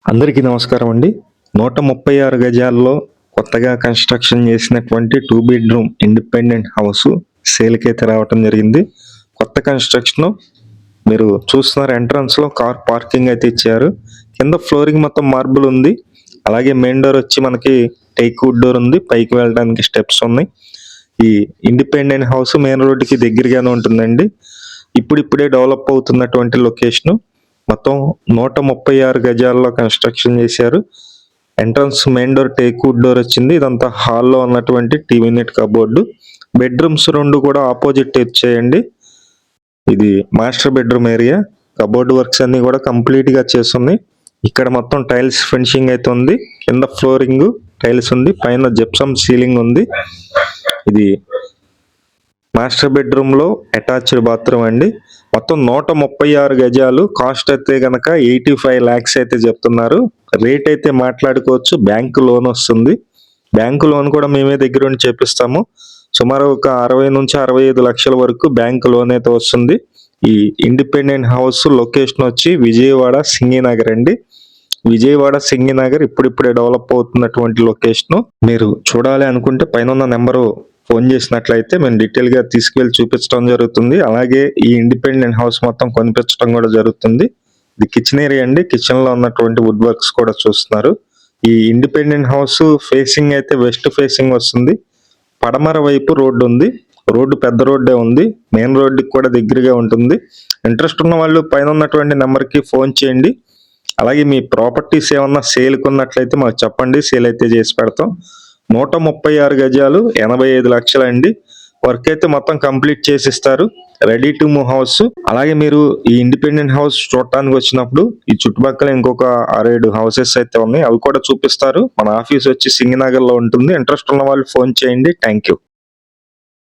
అందరికీ నమస్కారం అండి. 136 గజాల్లో కొత్తగా కన్‌స్ట్రక్షన్ చేసినటువంటి 2 బెడ్‌రూమ్ ఇండిపెండెంట్ హౌసు సేల్‌కైతే రావటం జరిగింది. కొత్త కన్‌స్ట్రక్షను మీరు చూస్తున్నారు, ఎంట్రన్స్‌లో కార్ పార్కింగ్ అయితే ఇచ్చారు. కింద ఫ్లోరింగ్ మొత్తం మార్బుల్ ఉంది. అలాగే మెయిన్ డోర్ వచ్చి మనకి టేక్ వుడ్ డోర్ ఉంది. పైకి వెళ్ళడానికి స్టెప్స్ ఉన్నాయి. ఈ ఇండిపెండెంట్ హౌస్ మెయిన్ రోడ్డుకి దగ్గరగానే ఉంటుందండి. ఇప్పుడిప్పుడే డెవలప్ అవుతున్నటువంటి లొకేషను. మొత్తం 136 గజాల్లో కన్‌స్ట్రక్షన్ చేశారు. Entrance main door teak wood door వచ్చింది. ఇదంతా హాల్‌లో ఉన్నటువంటి టీవీ యూనిట్ కబోర్డు. బెడ్‌రూమ్స్ 2 కూడా ఆపోజిట్ వచ్చాయండి. ఇది master bedroom area. Cupboard works అన్ని కూడా కంప్లీట్‌గా చేసున్నాయి. ఇక్కడ మొత్తం టైల్స్ ఫినిషింగ్ అయితే ఉంది. కింద ఫ్లోరింగ్ టైల్స్ ఉంది. పైన జిప్సమ్ సీలింగ్ ఉంది. ఇది మాస్టర్ బెడ్రూమ్ లో అటాచ్డ్ బాత్రూమ్ అండి. మొత్తం 136 గజాలు. కాస్ట్ అయితే గనక 85 lakhs అయితే చెప్తున్నారు. రేట్ అయితే మాట్లాడుకోవచ్చు. బ్యాంకు లోన్ వస్తుంది. బ్యాంకు లోన్ కూడా మేమే దగ్గరుండి చేపిస్తాము. సుమారు ఒక 60 నుంచి 65 లక్షల వరకు బ్యాంకు లోన్ అయితే వస్తుంది. ఈ ఇండిపెండెంట్ హౌస్ లొకేషన్ వచ్చి విజయవాడ సింగినగర్ అండి. విజయవాడ సింగినగర్ ఇప్పుడిప్పుడే డెవలప్ అవుతున్నటువంటి లొకేషన్. మీరు చూడాలి అనుకుంటే పైన ఉన్న నెంబరు ఫోన్ చేసినట్లయితే మేము డీటెయిల్గా తీసుకువెళ్ళి చూపించడం జరుగుతుంది. అలాగే ఈ ఇండిపెండెంట్ హౌస్ మొత్తం కొనిపించడం కూడా జరుగుతుంది. ఇది కిచెన్ ఏరియా అండి. కిచెన్ లో ఉన్నటువంటి వుడ్ వర్క్స్ కూడా చూస్తున్నారు. ఈ ఇండిపెండెంట్ హౌస్ ఫేసింగ్ అయితే వెస్ట్ ఫేసింగ్ వస్తుంది. పడమర వైపు రోడ్డు ఉంది. రోడ్డు పెద్ద రోడ్డే ఉంది. మెయిన్ రోడ్డుకి కూడా దగ్గరగా ఉంటుంది. ఇంట్రెస్ట్ ఉన్న వాళ్ళు పైన ఉన్నటువంటి నెంబర్కి ఫోన్ చేయండి. అలాగే మీ ప్రాపర్టీస్ ఏమన్నా సేల్కి ఉన్నట్లయితే మాకు చెప్పండి. సేల్ అయితే చేసి పెడతాం. 136 గజాలు 85 లక్షలు అండి. వర్క్ అయితే మొత్తం కంప్లీట్ చేసిస్తారు. Ready to move house. అలాగే మీరు ఈ ఇండిపెండెంట్ హౌస్ చూడటానికి వచ్చినప్పుడు ఈ చుట్టుపక్కల ఇంకొక 6-7 హౌసెస్ అయితే ఉన్నాయి. అవి కూడా చూపిస్తారు. మన ఆఫీస్ వచ్చి సింగినగర్ లో ఉంటుంది. ఇంట్రెస్ట్ ఉన్న వాళ్ళు ఫోన్ చేయండి. Thank you.